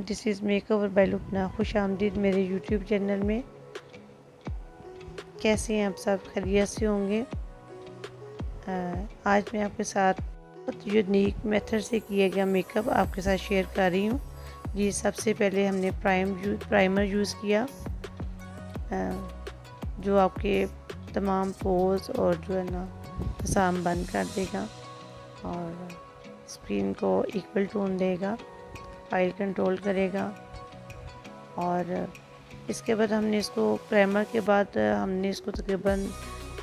This is makeover by Lubna. खुश आमदीद मेरे यूट्यूब चैनल में। कैसे हैं आप सब? खैरियत से होंगे। आज मैं आपके साथ बहुत यूनिक मेथड से किया गया मेकअप आपके साथ शेयर कर रही हूँ। जी, सबसे पहले हमने प्राइमर यूज़ किया जो आपके तमाम पोर्स और जो है ना साम बंद कर देगा और स्किन को इक्वल टोन देगा, ऑयल कंट्रोल करेगा। और इसके बाद हमने इसको प्राइमर के बाद हमने इसको तकरीबन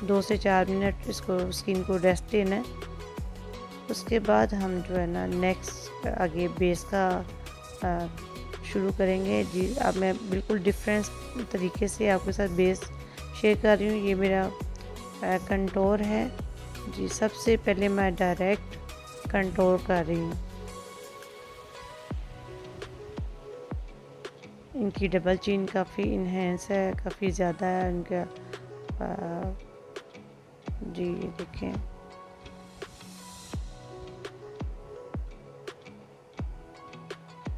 2 से 4 मिनट इसको स्किन को रेस्ट देना है। उसके बाद हम जो है ना नेक्स्ट आगे बेस का शुरू करेंगे। जी, अब मैं बिल्कुल डिफरेंट तरीके से आपके साथ बेस शेयर कर रही हूँ। ये मेरा कंटोर है। जी, सबसे पहले मैं डायरेक्ट कंटोर कर रही हूँ। इनकी डबल चिन काफ़ी इन्हेंस है, काफ़ी ज़्यादा है इनका। जी, ये देखें,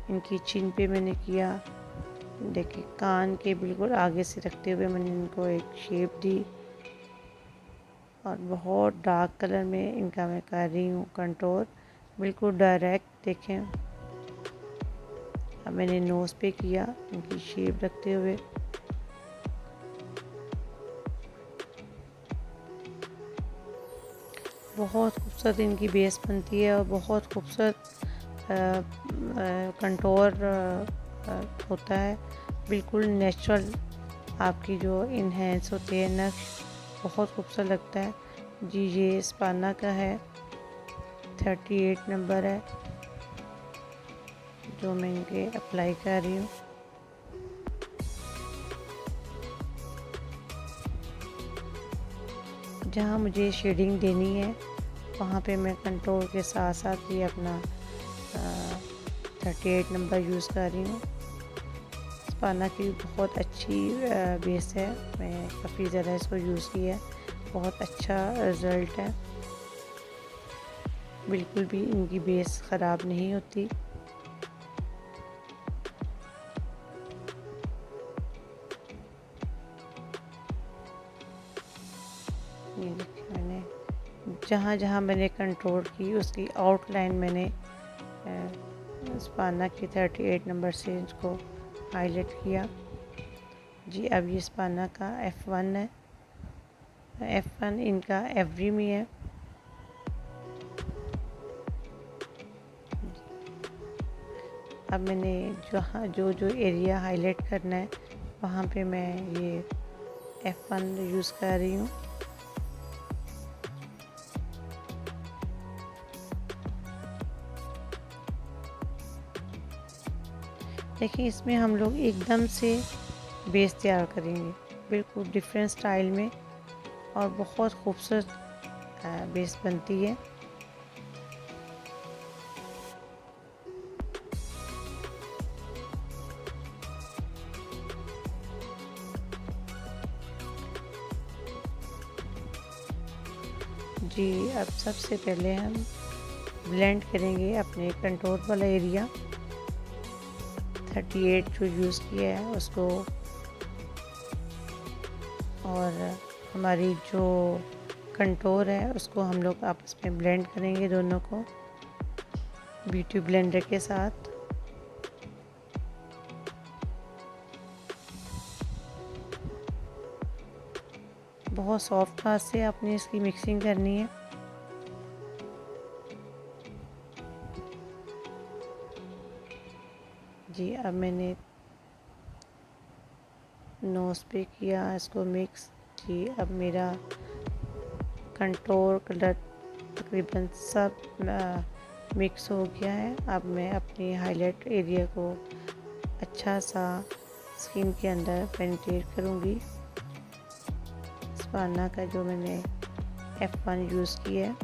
इनकी चिन पे मैंने किया। देखिए, कान के बिल्कुल आगे से रखते हुए मैंने इनको एक शेप दी और बहुत डार्क कलर में इनका मैं कर रही हूँ कंटोर, बिल्कुल डायरेक्ट। देखें, अब मैंने नोज़ पे किया इनकी शेप रखते हुए। बहुत खूबसूरत इनकी बेस बनती है और बहुत खूबसूरत कंटोर होता है। बिल्कुल नेचुरल आपकी जो इन्हेंस होती है नक्श, बहुत खूबसूरत लगता है। जी, ये स्पाना का है, 38 नंबर है जो मैं इनके अप्लाई कर रही हूँ। जहाँ मुझे शेडिंग देनी है वहाँ पे मैं कंट्रोल के साथ साथ ये अपना 38 नंबर यूज़ कर रही हूँ। स्पाना की बहुत अच्छी बेस है, मैं काफ़ी ज़्यादा इसको यूज़ किया है, बहुत अच्छा रिज़ल्ट है। बिल्कुल भी इनकी बेस ख़राब नहीं होती। ये देखिए, मैंने जहाँ जहाँ मैंने कंट्रोल की उसकी आउटलाइन मैंने स्पाना की 38 नंबर से इसको हाईलाइट किया। जी, अब ये स्पाना का F1 है। F1 इनका एवरी में है। अब मैंने जहाँ जो जो एरिया हाईलाइट करना है वहाँ पे मैं ये F1 यूज़ कर रही हूँ। देखिए, इसमें हम लोग एकदम से बेस तैयार करेंगे, बिल्कुल डिफरेंट स्टाइल में, और बहुत खूबसूरत बेस बनती है। जी, अब सबसे पहले हम ब्लेंड करेंगे अपने कंटोर वाला एरिया। 38 जो यूज़ किया है उसको, और हमारी जो कंटोर है उसको हम लोग आपस में ब्लेंड करेंगे दोनों को ब्यूटी ब्लेंडर के साथ। बहुत सॉफ्ट हाथ से आपने इसकी मिक्सिंग करनी है। जी, अब मैंने नोज़ पे किया इसको मिक्स। जी, अब मेरा कंटोर कलर तकरीबन सब मिक्स हो गया है। अब मैं अपनी हाईलाइट एरिया को अच्छा सा स्किन के अंदर पेनिट्रेट करूँगी। स्पाना का जो मैंने F1 यूज़ किया है,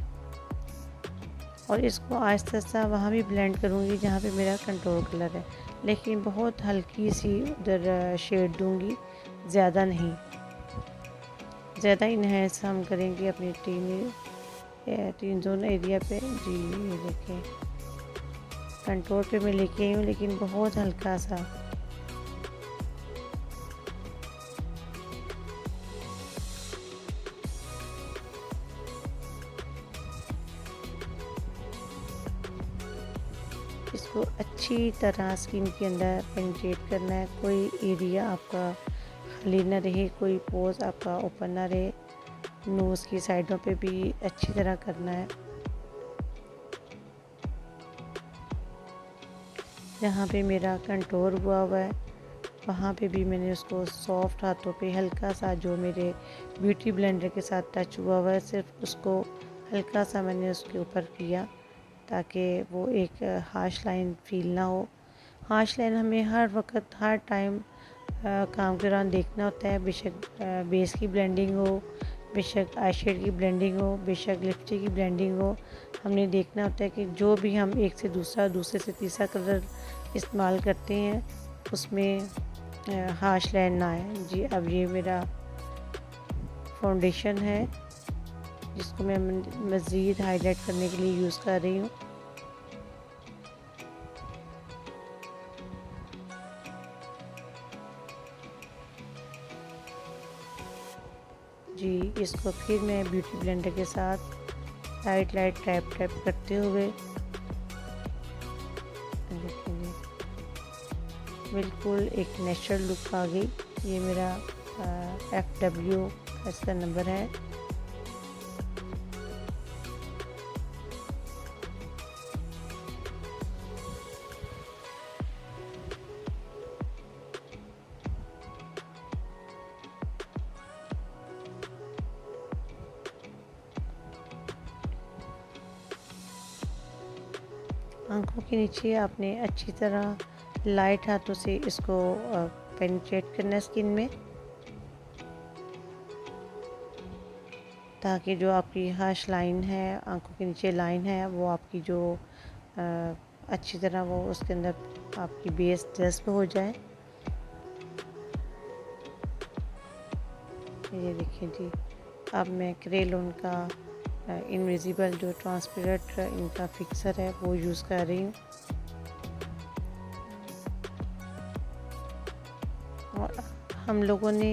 और इसको आहिस्ता आहिस्ता वहाँ भी ब्लेंड करूँगी जहाँ पे मेरा कंट्रोल कलर है, लेकिन बहुत हल्की सी उधर शेड दूँगी, ज़्यादा नहीं। ज़्यादा इन्हेंस हम करेंगे अपनी तीन जोन एरिया पे। जी, ये देखें, कंटूर पे मैं लेके आई हूँ, लेकिन बहुत हल्का सा। इसको अच्छी तरह स्किन के अंदर पेनिट्रेट करना है। कोई एरिया आपका खाली ना रहे, कोई पोर्स आपका ओपन ना रहे। नोज़ की साइडों पे भी अच्छी तरह करना है। जहाँ पे मेरा कंटूर हुआ हुआ है वहाँ पे भी मैंने उसको सॉफ्ट हाथों पे हल्का सा, जो मेरे ब्यूटी ब्लेंडर के साथ टच हुआ हुआ है, सिर्फ उसको हल्का सा मैंने उसके ऊपर किया, ताकि वो एक हार्श लाइन फील ना हो। हार्श लाइन हमें हर वक्त हर टाइम काम के दौरान देखना होता है। बेशक बेस की ब्लेंडिंग हो, बेशक आई शेड की ब्लेंडिंग हो, बेशक लिपस्टिक की ब्लेंडिंग हो, हमने देखना होता है कि जो भी हम एक से दूसरा, दूसरे से तीसरा कलर इस्तेमाल करते हैं उसमें हार्श लाइन ना आए। जी, अब ये मेरा फाउंडेशन है जिसको मैं मज़ीद हाईलाइट करने के लिए यूज़ कर रही हूँ। जी, इसको फिर मैं ब्यूटी ब्लेंडर के साथ लाइट लाइट टैप टैप करते हुए, देखिए बिल्कुल एक नेचुरल लुक आ गई। ये मेरा FW इसका नंबर है। आँखों के नीचे आपने अच्छी तरह लाइट हाथों से इसको पेनिट्रेट करना है स्किन में, ताकि जो आपकी हार्श लाइन है, आँखों के नीचे लाइन है, वो आपकी जो अच्छी तरह वो उसके अंदर आपकी बेस जज्ब हो जाए। ये देखिए जी, अब मैं क्रेलोन का इनविजिबल जो ट्रांसपेरेंट इनका फिक्सर है वो यूज़ कर रही हूँ। और हम लोगों ने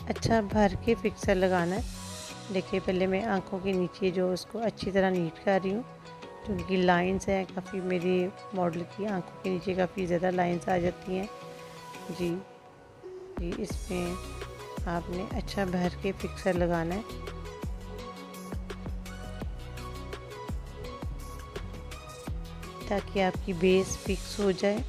अच्छा भर के फिक्सर लगाना है। देखिए, पहले मैं आँखों के नीचे जो उसको अच्छी तरह नीट कर रही हूँ। जो उनकी लाइंस हैं, काफ़ी मेरी मॉडल की आँखों के नीचे काफ़ी ज़्यादा लाइंस आ जाती हैं। जी जी, इसमें आपने अच्छा भर के फिक्सर लगाना है, ताकि आपकी बेस फिक्स हो जाए।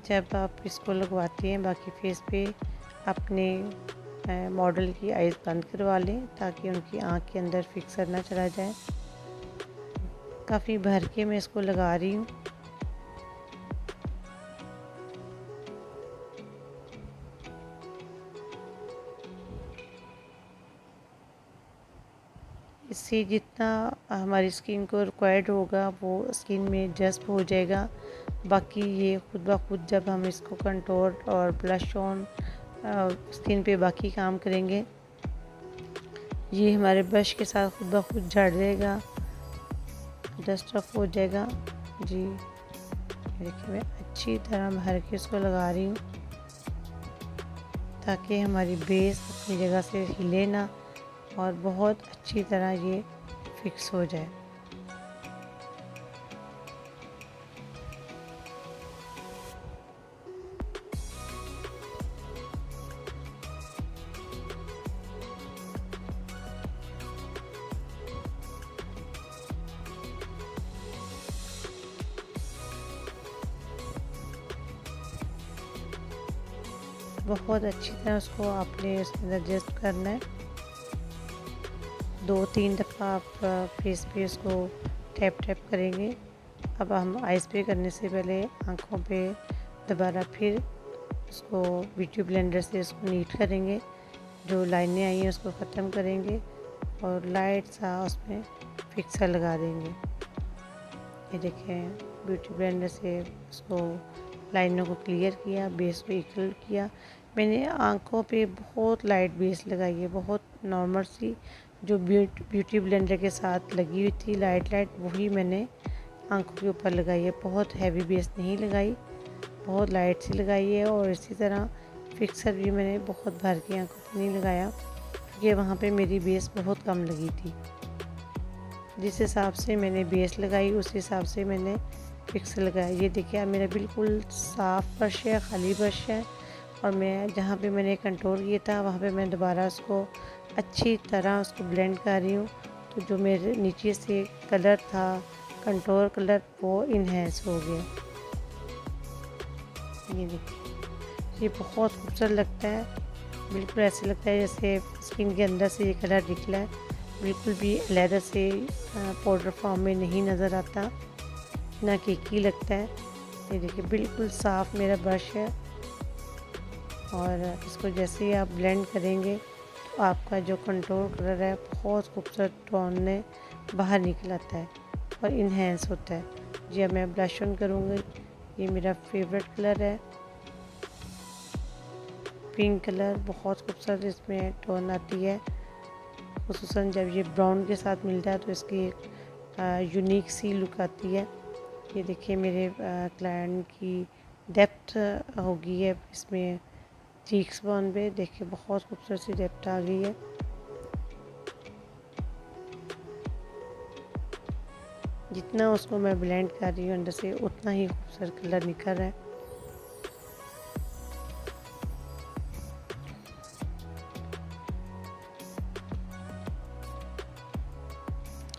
जब आप इसको लगवाते हैं बाकी फेस पे, अपने मॉडल की आइज़ बंद करवा लें, ताकि उनकी आँख के अंदर फिक्सर ना चला जाए। काफ़ी भर के मैं इसको लगा रही हूँ। इससे जितना हमारी स्किन को रिक्वायर्ड होगा वो स्किन में जज्ब हो जाएगा। बाकी ये खुद ब खुद जब हम इसको कंटूर और ब्लश ऑन स्किन पे बाकी काम करेंगे, ये हमारे ब्रश के साथ खुद ब खुद झड़ जाएगा, डस्ट ऑफ हो जाएगा। जी, देखिए मैं अच्छी तरह भर के इसको लगा रही हूँ, ताकि हमारी बेस अपनी जगह से हिले ना और बहुत अच्छी तरह ये फिक्स हो जाए। बहुत अच्छी तरह उसको आपने इसके अंदर एडजस्ट करना है। 2-3 दफ़ा आप फेस पे इसको टैप टैप करेंगे। अब हम आई स्प्रे करने से पहले आँखों पे दोबारा फिर उसको ब्यूटी ब्लेंडर से इसको नीट करेंगे। जो लाइनें आई हैं उसको ख़त्म करेंगे और लाइट सा उसमें फिक्सर लगा देंगे। ये देखें, ब्यूटी ब्लेंडर से उसको लाइनों को क्लियर किया, बेस को इक्वल किया। मैंने आँखों पे बहुत लाइट बेस लगाई है, बहुत नॉर्मल सी जो ब्यूटी ब्लेंडर के साथ लगी हुई थी लाइट वही मैंने आँखों के ऊपर लगाई है। बहुत हैवी बेस नहीं लगाई, बहुत लाइट सी लगाई है। और इसी तरह फिक्सर भी मैंने बहुत भर के आँखों पर नहीं लगाया, क्योंकि वहाँ पे मेरी बेस बहुत कम लगी थी। जिस हिसाब से मैंने बेस लगाई उस हिसाब से मैंने फिक्सर लगाया। ये देखिए अब मेरा बिल्कुल साफ़ ब्रश है, खाली ब्रश है। और मैं जहाँ पे मैंने कंटूर किया था वहाँ पे मैं दोबारा उसको अच्छी तरह उसको ब्लेंड कर रही हूँ। तो जो मेरे नीचे से कलर था, कंटूर कलर, वो इन्हेंस हो गया। ये देखिए, ये बहुत खूबसूरत लगता है। बिल्कुल ऐसे लगता है जैसे स्किन के अंदर से ये कलर निकला है। बिल्कुल भी अलहदा से पाउडर फॉर्म में नहीं नज़र आता, ना केकी लगता है। ये देखिए बिल्कुल साफ़ मेरा ब्रश है। और इसको जैसे ही आप ब्लेंड करेंगे तो आपका जो कंटूर कलर है बहुत खूबसूरत टोन में बाहर निकल आता है और इन्हेंस होता है। जी अब मैं ब्लश ऑन करूँगी। ये मेरा फेवरेट कलर है, पिंक कलर। बहुत खूबसूरत इसमें टोन आती है, खुसूसन जब ये ब्राउन के साथ मिलता है तो इसकी एक यूनिक सी लुक आती है। ये देखिए मेरे क्लाइंट की डेप्थ हो गई है इसमें, चीक्स बोन पे देखिए बहुत खूबसूरत सी डेप्थ आ गई है। जितना उसको मैं ब्लेंड कर रही हूँ अंदर से उतना ही खूबसूरत कलर निकल रहा है।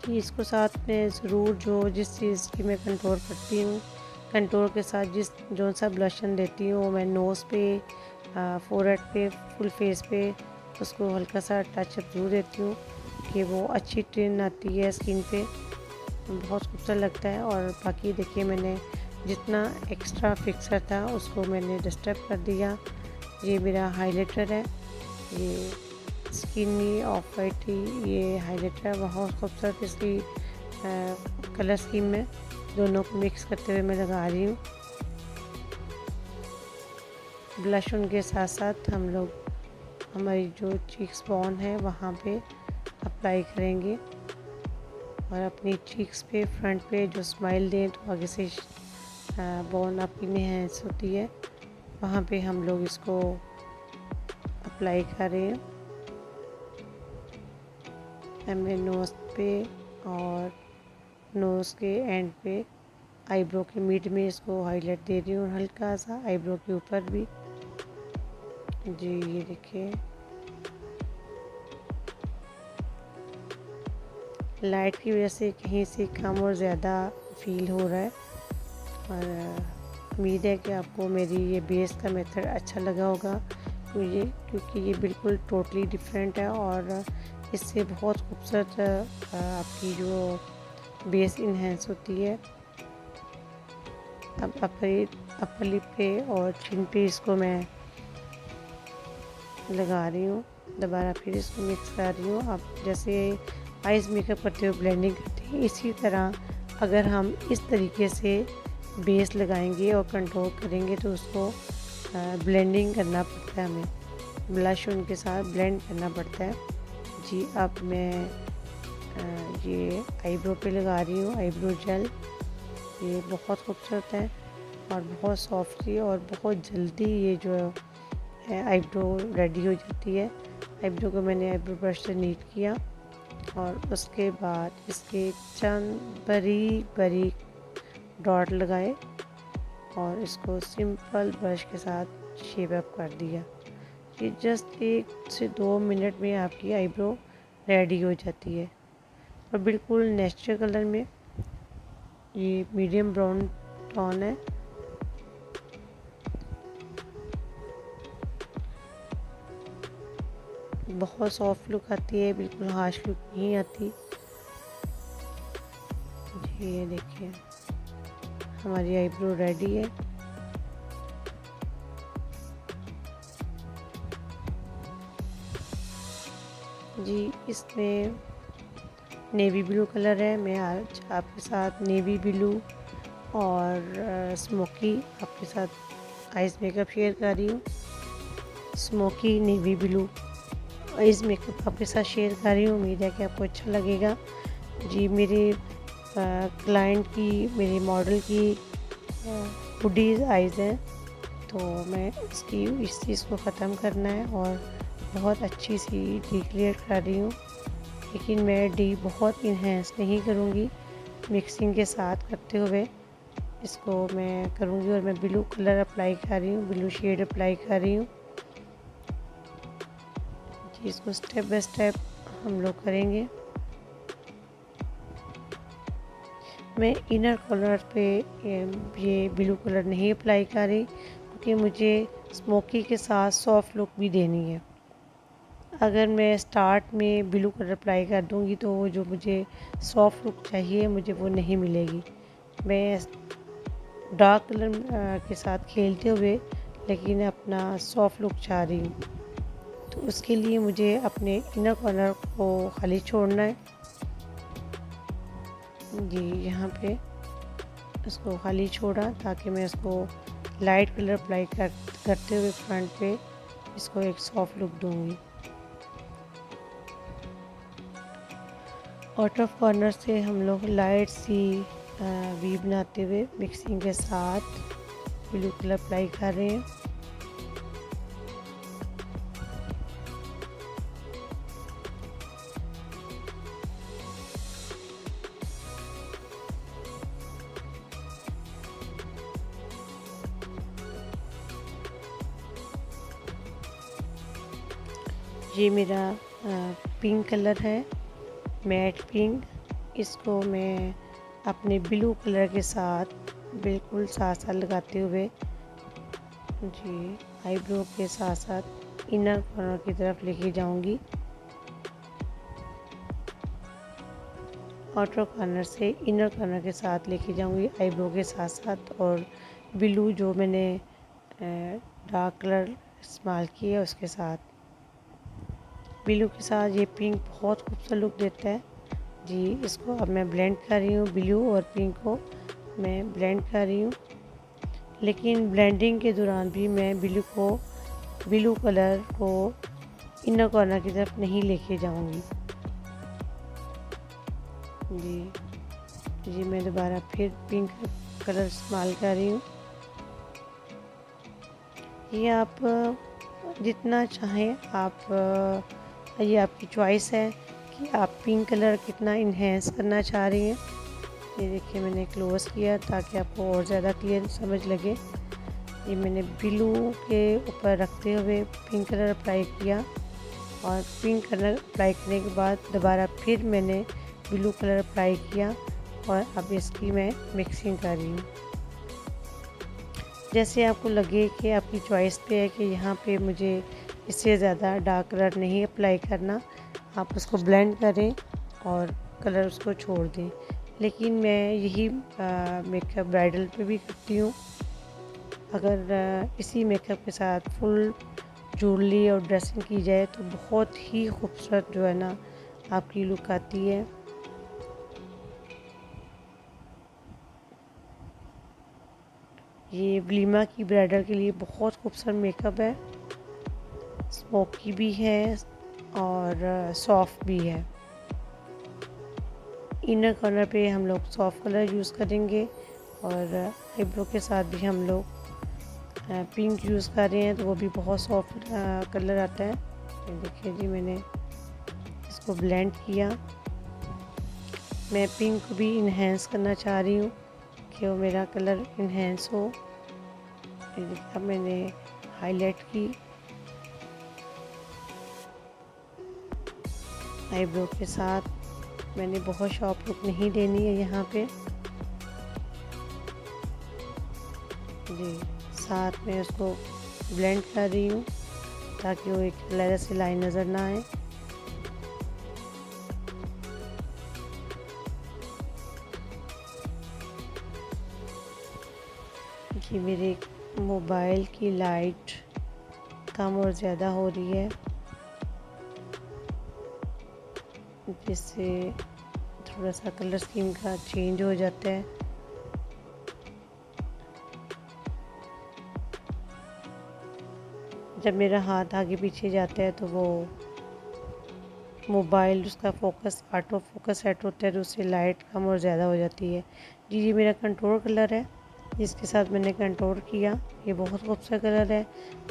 कि इसको साथ में ज़रूर जो जिस चीज़ की मैं कंट्रोल करती हूँ, कंट्रोल के साथ जिस जो सा ब्लशन देती हूँ वो मैं नोज़ पे, फोरहेड पे, फुल फेस पे उसको हल्का सा टचअप ज़रूर देती हूँ कि वो अच्छी ट्रेन आती है स्किन पे, बहुत खूबसूरत लगता है। और बाकी देखिए मैंने जितना एक्स्ट्रा फिक्सर था उसको मैंने डिस्टर्ब कर दिया। ये मेरा हाइलाइटर है, ये स्किनी ऑफ वाइट ही ये हाइलाइटर बहुत खूबसूरत इसकी कलर स्कीम में दोनों को मिक्स करते हुए मैं लगा रही हूँ। ब्लश उनके साथ साथ हम लोग हमारी जो चीक्स बोन है वहाँ पे अप्लाई करेंगे और अपनी चीक्स पे फ्रंट पे जो स्माइल दें तो आगे से बोन आपकी इन्हेंस होती है, वहाँ पे हम लोग इसको अप्लाई कर रहे हैं। मैं नोज़ पे और नोज़ के एंड पे आईब्रो के मिड में इसको हाईलाइट दे रही हूँ, हल्का सा आईब्रो के ऊपर भी। जी ये देखिए लाइट की वजह से कहीं से कम और ज़्यादा फील हो रहा है। और उम्मीद है कि आपको मेरी ये बेस का मेथड अच्छा लगा होगा, क्योंकि ये बिल्कुल टोटली डिफरेंट है और इससे बहुत खूबसूरत आपकी जो बेस इन्हेंस होती है। अब अपर लिप पे और चिन पे इसको मैं लगा रही हूँ, दोबारा फिर इसको मिक्स कर रही हूँ। अब जैसे आइज़ मेकअप करते हुए ब्लेंडिंग करते हैं, इसी तरह अगर हम इस तरीके से बेस लगाएंगे और कंट्रोल करेंगे तो उसको ब्लेंडिंग करना पड़ता है, हमें ब्लश उनके साथ ब्लेंड करना पड़ता है। जी अब मैं ये आईब्रो पे लगा रही हूँ आईब्रो जेल। ये बहुत खूबसूरत है और बहुत सॉफ्टली और बहुत जल्दी ये जो है आईब्रो रेडी हो जाती है। आईब्रो को मैंने आईब्रो ब्रश से नीट किया और उसके बाद इसके चंद बरीक बरीक डॉट लगाए और इसको सिंपल ब्रश के साथ शेप अप कर दिया। ये जस्ट 1 से 2 मिनट में आपकी आईब्रो रेडी हो जाती है और बिल्कुल नेचुरल कलर में। ये मीडियम ब्राउन टोन है। बहुत सॉफ्ट लुक आती है, बिल्कुल हार्श लुक नहीं आती। जी ये देखिए हमारी आईब्रो रेडी है। जी इसमें नेवी ब्लू कलर है, मैं आज आपके साथ नेवी ब्लू और स्मोकी आपके साथ आइज़ मेकअप शेयर कर रही हूँ। Smoky navy blue eyes makeup आपके साथ शेयर कर रही हूँ। उम्मीद है कि आपको अच्छा लगेगा। जी, मेरे क्लाइंट की, मेरी मॉडल की हुडीज़ आइज़ हैं, तो मैं इस चीज़ को ख़त्म करना है और बहुत अच्छी सी डी क्रिएट कर रही हूँ। लेकिन मैं डी बहुत इन्हेंस नहीं करूँगी, मिक्सिंग के साथ करते हुए इसको मैं करूँगी। और मैं ब्लू कलर अप्लाई कर रही हूँ, ब्लू शेड अप्लाई कर रही हूँ। जी, इसको स्टेप बाय स्टेप हम लोग करेंगे। मैं इनर कलर पे ये ब्लू कलर नहीं अप्लाई कर रही, क्योंकि मुझे स्मोकी के साथ सॉफ्ट लुक भी देनी है। अगर मैं स्टार्ट में ब्लू कलर अप्लाई कर दूँगी तो वो जो मुझे सॉफ्ट लुक चाहिए मुझे वो नहीं मिलेगी। मैं डार्क कलर के साथ खेलते हुए लेकिन अपना सॉफ्ट लुक चाह रही हूँ, तो उसके लिए मुझे अपने इनर कॉर्नर को खाली छोड़ना है। जी, यहाँ पे इसको खाली छोड़ा ताकि मैं इसको लाइट कलर अप्लाई करते हुए फ्रंट पे इसको एक सॉफ्ट लुक दूँगी। आउट ऑफ कॉर्नर से हम लोग लाइट सी वी बनाते हुए मिक्सिंग के साथ ब्लू कलर अप्लाई कर रहे हैं। ये मेरा पिंक कलर है, मैट पिंक। इसको मैं अपने ब्लू कलर के साथ बिल्कुल साथ साथ लगाते हुए जी आईब्रो के साथ साथ इनर कॉर्नर की तरफ लेके जाऊंगी। आउटर कॉर्नर से इनर कॉर्नर के साथ लेके जाऊंगी आईब्रो के साथ साथ। और ब्लू जो मैंने डार्क कलर इस्तेमाल किया उसके साथ, ब्लू के साथ ये पिंक बहुत खूबसूरत लुक देता है। जी, इसको अब मैं ब्लेंड कर रही हूँ, ब्लू और पिंक को मैं ब्लेंड कर रही हूँ। लेकिन ब्लेंडिंग के दौरान भी मैं ब्लू कलर को इनर कॉर्नर की तरफ नहीं लेके जाऊँगी। जी, मैं दोबारा फिर पिंक कलर इस्तेमाल कर रही हूँ। ये आप जितना चाहें ये आपकी चॉइस है कि आप पिंक कलर कितना इन्हेंस करना चाह रही हैं। ये देखिए, मैंने क्लोज किया ताकि आपको और ज़्यादा क्लियर समझ लगे। ये मैंने ब्लू के ऊपर रखते हुए पिंक कलर अप्लाई किया और पिंक कलर अप्लाई करने के बाद दोबारा फिर मैंने ब्लू कलर अप्लाई किया और अब इसकी मैं मिक्सिंग कर रही हूँ। जैसे आपको लगे कि आपकी चॉइस पे है कि यहाँ पे मुझे इससे ज़्यादा डार्क कलर नहीं अप्लाई करना, आप उसको ब्लेंड करें और कलर उसको छोड़ दें। लेकिन मैं यही मेकअप ब्राइडल पे भी करती हूँ। अगर इसी मेकअप के साथ फुल ज्वेलरी और ड्रेसिंग की जाए तो बहुत ही खूबसूरत जो है ना आपकी लुक आती है। ये वलीमा की ब्राइडल के लिए बहुत खूबसूरत मेकअप है, स्मोकी भी है और सॉफ्ट भी है। इनर कॉर्नर पे हम लोग सॉफ्ट कलर यूज़ करेंगे और आईब्रो के साथ भी हम लोग पिंक यूज़ कर रहे हैं, तो वो भी बहुत सॉफ्ट कलर आता है। ये देखिए जी, मैंने इसको ब्लेंड किया। मैं पिंक को भी इन्हेंस करना चाह रही हूँ कि वो मेरा कलर इन्हेंस हो। ये देखिए, अब मैंने हाईलाइट की आईब्रो के साथ। मैंने बहुत शार्प लुक नहीं देनी है यहाँ पे। जी, साथ में उसको ब्लेंड कर रही हूँ ताकि वो एक अलग से लाइन नज़र ना आए। कि मेरे मोबाइल की लाइट कम और ज़्यादा हो रही है, जिससे थोड़ा सा कलर स्कीम का चेंज हो जाता है। जब मेरा हाथ आगे पीछे जाता है तो वो मोबाइल उसका फोकस ऑटो फोकस सेट होता है तो उससे लाइट कम और ज़्यादा हो जाती है। जी ये मेरा कंट्रोल कलर है जिसके साथ मैंने कंट्रोल किया। ये बहुत खूबसूरत कलर है।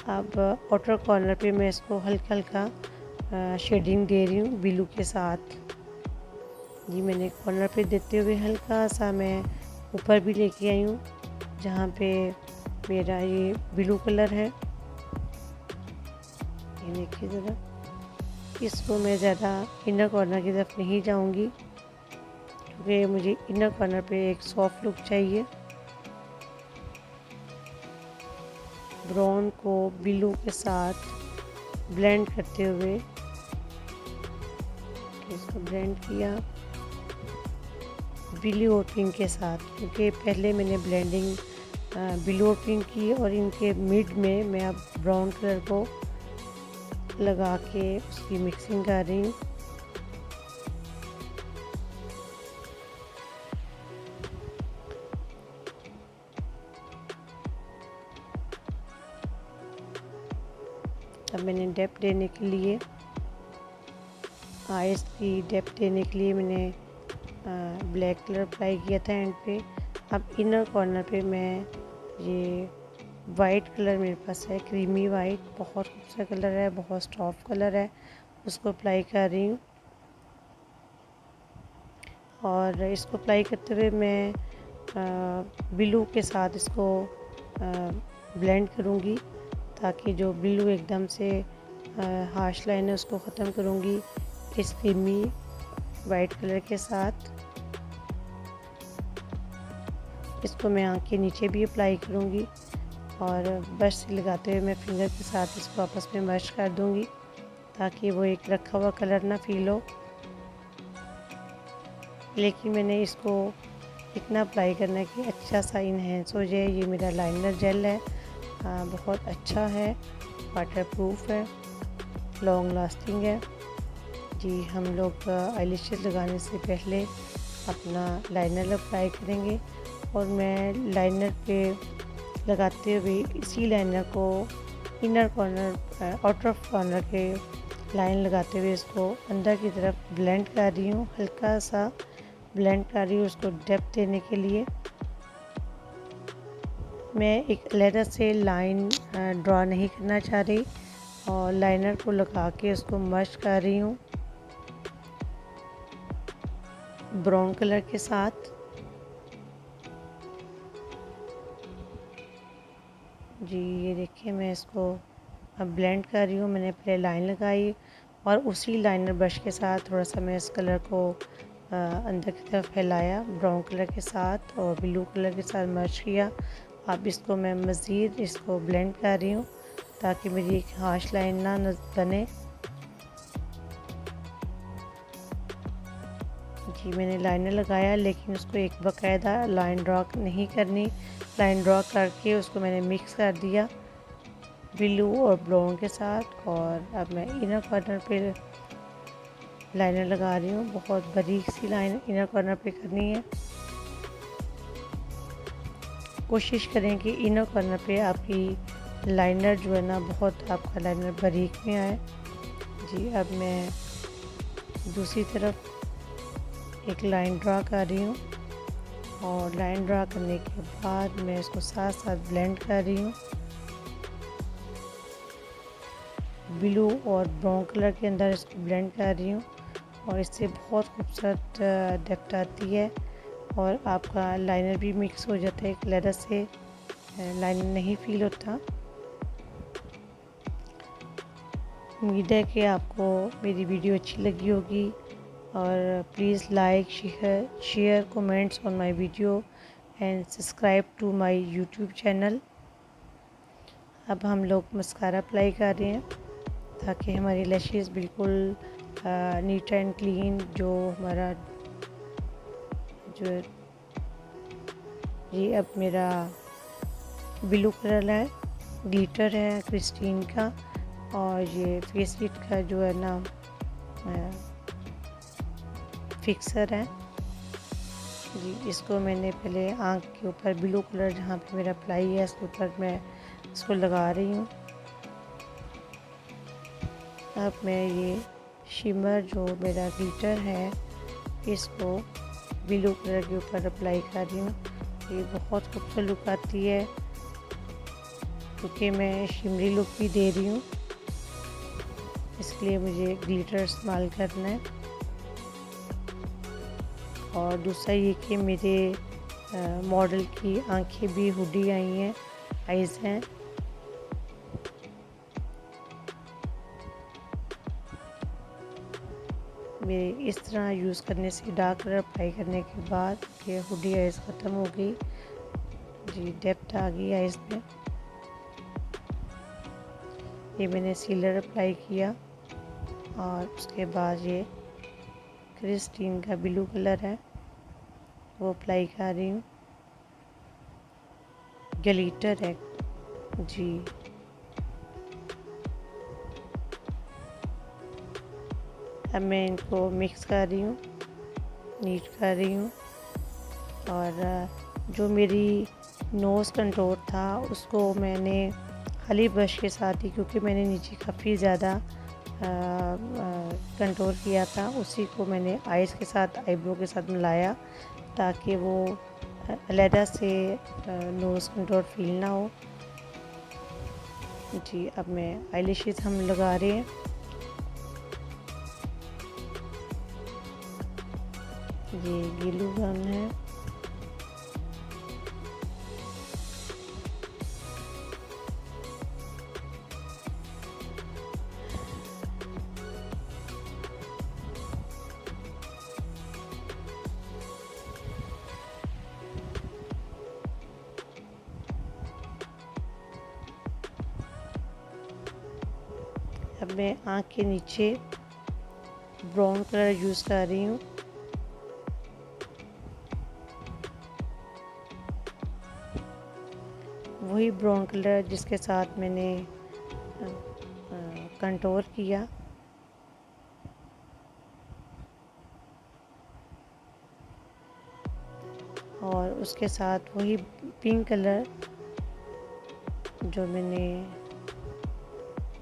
अब आउटर कॉर्नर पे मैं इसको हल्का हल्का शेडिंग दे रही हूँ ब्लू के साथ। जी मैंने कॉर्नर पे देते हुए हल्का सा मैं ऊपर भी लेके आई हूँ जहाँ पे मेरा ये ब्लू कलर है। ये देखिए ज़रा, इसको मैं ज़्यादा इनर कॉर्नर की तरफ नहीं जाऊंगी क्योंकि मुझे इनर कॉर्नर पे एक सॉफ्ट लुक चाहिए। ब्राउन को ब्लू के साथ ब्लेंड करते हुए इसको ब्लेंड किया ब्लू और पिंक के साथ, क्योंकि पहले मैंने ब्लेंडिंग ब्लू और पिंक की और इनके मिड में मैं अब ब्राउन कलर को लगा के उसकी मिक्सिंग कर रही हूँ। अब मैंने डेप्थ देने के लिए आइज़ की डेप्थ देने के लिए मैंने ब्लैक कलर अप्लाई किया था एंड पे। अब इनर कॉर्नर पे मैं ये वाइट कलर मेरे पास है, क्रीमी वाइट, बहुत खूबसूरत कलर है, बहुत सॉफ्ट कलर है, उसको अप्लाई कर रही हूँ। और इसको अप्लाई करते हुए मैं ब्लू के साथ इसको ब्लेंड करूँगी ताकि जो ब्लू एकदम से हार्श लाइन है उसको ख़त्म करूँगी इस क्रीमी वाइट कलर के साथ। इसको मैं आँख के नीचे भी अप्लाई करूँगी और ब्रश से लगाते हुए मैं फिंगर के साथ इसको आपस में मर्ज कर दूँगी ताकि वो एक रखा हुआ कलर ना फील हो। लेकिन मैंने इसको इतना अप्लाई करना है कि अच्छा सा इन्हेंस हो जाए। ये मेरा लाइनर जेल है, बहुत अच्छा है, वाटरप्रूफ है, लॉन्ग लास्टिंग है। जी हम लोग आईलैशेस लगाने से पहले अपना लाइनर अप्लाई करेंगे और मैं लाइनर पे लगाते हुए इसी लाइनर को इनर कॉर्नर आउटर कॉर्नर के लाइन लगाते हुए इसको अंदर की तरफ ब्लेंड कर रही हूँ, हल्का सा ब्लेंड कर रही हूँ उसको डेप्थ देने के लिए। मैं एक अलग से लाइन ड्रॉ नहीं करना चाह रही और लाइनर को लगा के उसको मर्ज कर रही हूँ ब्राउन कलर के साथ। जी ये देखिए मैं इसको अब ब्लेंड कर रही हूँ। मैंने पहले लाइन लगाई और उसी लाइनर ब्रश के साथ थोड़ा सा मैं इस कलर को अंदर की तरफ फैलाया ब्राउन कलर के साथ और ब्लू कलर के साथ मर्ज किया। अब इसको मैं मज़ीद इसको ब्लेंड कर रही हूँ ताकि मेरी एक हार्श लाइन ना बने। जी मैंने लाइनर लगाया लेकिन उसको एक बाकायदा लाइन ड्रॉ नहीं करनी। लाइन ड्रॉ करके उसको मैंने मिक्स कर दिया ब्लू और ब्राउन के साथ और अब मैं इनर कॉर्नर पे लाइनर लगा रही हूँ। बहुत बारीक सी लाइन इनर कॉर्नर पे करनी है। कोशिश करें कि इनर कॉर्नर पे आपकी लाइनर जो है ना बहुत आपका लाइनर बारीक में आए। जी अब मैं दूसरी तरफ एक लाइन ड्रा कर रही हूँ और लाइन ड्रा करने के बाद मैं इसको साथ साथ ब्लेंड कर रही हूँ ब्लू और ब्राउन कलर के अंदर इसको ब्लेंड कर रही हूँ और इससे बहुत खूबसूरत डेप्थ आती है और आपका लाइनर भी मिक्स हो जाता है, एक लेदर से लाइनर नहीं फील होता। उम्मीद है कि आपको मेरी वीडियो अच्छी लगी होगी और please like share comments on my video and subscribe to my YouTube channel. अब हम लोग मस्कारा अप्लाई कर रहे हैं ताकि हमारी लैशेस बिल्कुल नीट एंड क्लीन जो हमारा जो ये अब मेरा ब्लू कलर है, ग्लिटर है क्रिस्टीन का और ये फेस किट का जो है ना फिक्सर है। जी इसको मैंने पहले आँख के ऊपर ब्लू कलर जहाँ पे मेरा अप्लाई है इसके ऊपर मैं इसको लगा रही हूँ। अब मैं ये शिमर जो मेरा ग्लिटर है इसको ब्लू कलर के ऊपर अप्लाई कर रही हूँ। ये बहुत खूबसूरत लुक आती है क्योंकि मैं शिमरी लुक भी दे रही हूँ, इसलिए मुझे ग्लिटर इस्तेमाल करना है। और दूसरा ये कि मेरे मॉडल की आंखें भी हुडी आई हैं, आइज़ हैं। मेरे इस तरह यूज़ करने से, डार्क कलर अप्लाई करने के बाद ये हुडी आइज़ ख़त्म हो गई जी, डेप्थ आ गई आइज़ में। ये मैंने सीलर अप्लाई किया और उसके बाद ये क्रिस्टीन का ब्लू कलर है वो अप्लाई कर रही हूँ। ग्लिटर है जी। अब मैं इनको मिक्स कर रही हूँ, नीट कर रही हूँ। और जो मेरी नोज़ कंटूर था उसको मैंने खाली ब्रश के साथ ही, क्योंकि मैंने नीचे काफ़ी ज़्यादा कंटूर किया था, उसी को मैंने आइज़ के साथ, आईब्रो के साथ मिलाया ताकि वो अलहदा से नोज़ कंटूर फील ना हो जी। अब मैं आईलैशेस हम लगा रहे हैं। ये ग्लू गन है। अब मैं आँख के नीचे ब्राउन कलर यूज़ कर रही हूँ। वही ब्राउन कलर जिसके साथ मैंने कंटूर किया। और उसके साथ वही पिंक कलर जो मैंने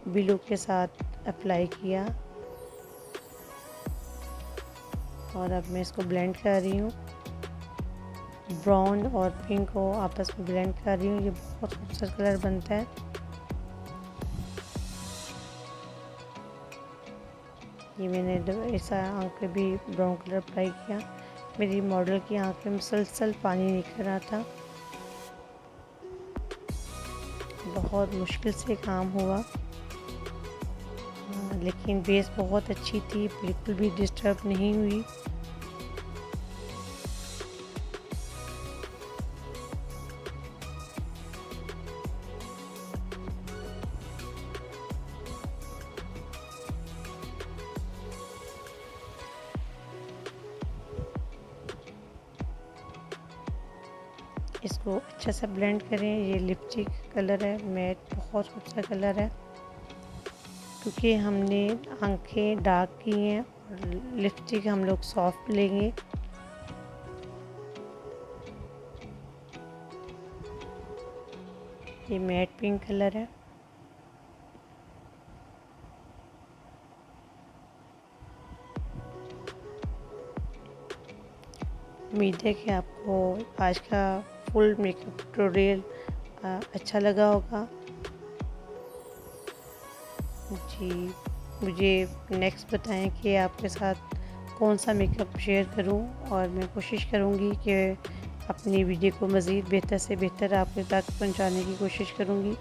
ब्लू के साथ अप्लाई किया। और अब मैं इसको ब्लेंड कर रही हूँ, ब्राउन और पिंक को आपस में ब्लेंड कर रही हूँ। ये बहुत खूबसूरत कलर बनता है। ये मैंने ऐसा आँख पे भी ब्राउन कलर अप्लाई किया। मेरी मॉडल की आँख में मुसलसल पानी निकल रहा था, बहुत मुश्किल से काम हुआ। लेकिन बेस बहुत अच्छी थी, बिल्कुल भी डिस्टर्ब नहीं हुई। इसको अच्छा सा ब्लेंड करें। ये लिपस्टिक कलर है, मैट, बहुत खूबसूरत कलर है क्योंकि हमने आंखें डार्क की हैं और लिपस्टिक हम लोग सॉफ्ट लेंगे। ये मैट पिंक कलर है। उम्मीद है कि आपको आज का फुल मेकअप ट्यूटोरियल अच्छा लगा होगा जी। मुझे नेक्स्ट बताएं कि आपके साथ कौन सा मेकअप शेयर करूं और मैं कोशिश करूंगी कि अपनी वीडियो को मज़ीद बेहतर से बेहतर आपके तक पहुंचाने की कोशिश करूंगी।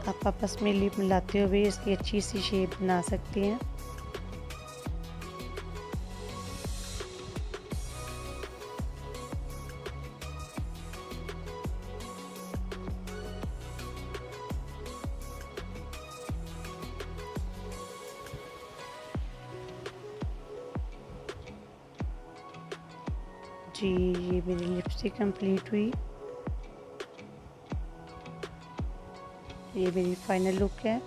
आप आपस में लिप मिलाते हुए इसकी अच्छी सी शेप बना सकती हैं। जी, ये मेरी लिपस्टिक कंप्लीट हुई। ये मेरी फाइनल लुक है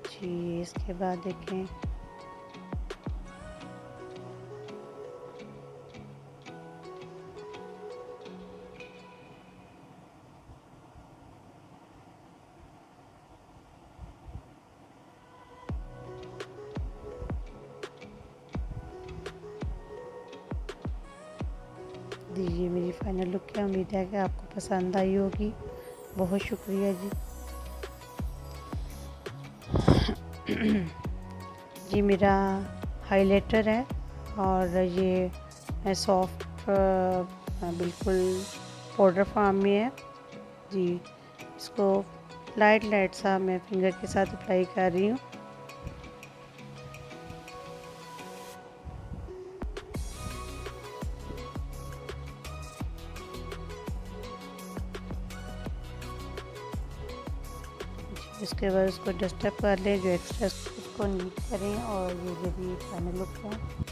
जी। इसके बाद देखें ये मेरी फाइनल लुक है। उम्मीद है कि आपको पसंद आई होगी। बहुत शुक्रिया जी। ये मेरा हाइलाइटर है और ये सॉफ्ट बिल्कुल पाउडर फॉर्म में है जी। इसको लाइट सा मैं फिंगर के साथ अप्लाई कर रही हूँ। इसके बाद उसको डस्टअप कर लें, जो एक्स्ट्रा उसको नीट करें और ये मेरी फाइनल लुक है।